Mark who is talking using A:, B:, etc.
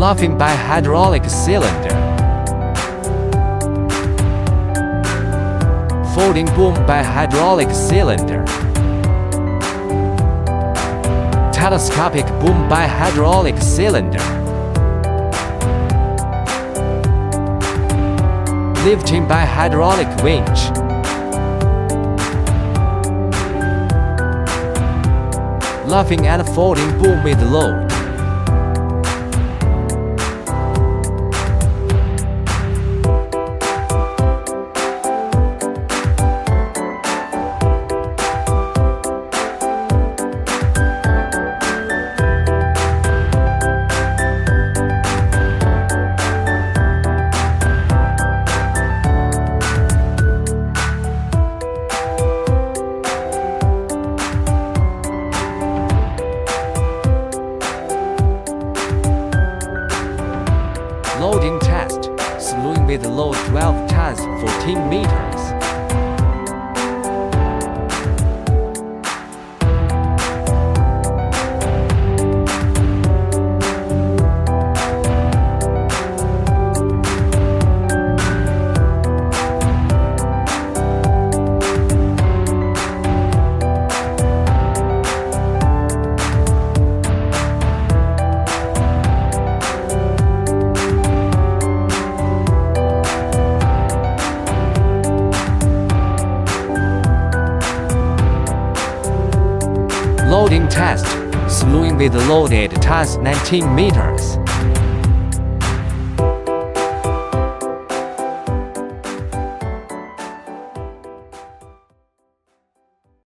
A: Laughing by hydraulic cylinder. Folding boom by hydraulic cylinder. Telescopic boom by hydraulic cylinder. Lifting by hydraulic winch. Laughing and folding boom with load. Loading test. Slewing with load 12 tons 14 meters. Loading test. Slewing with load 8 tons 19 meters.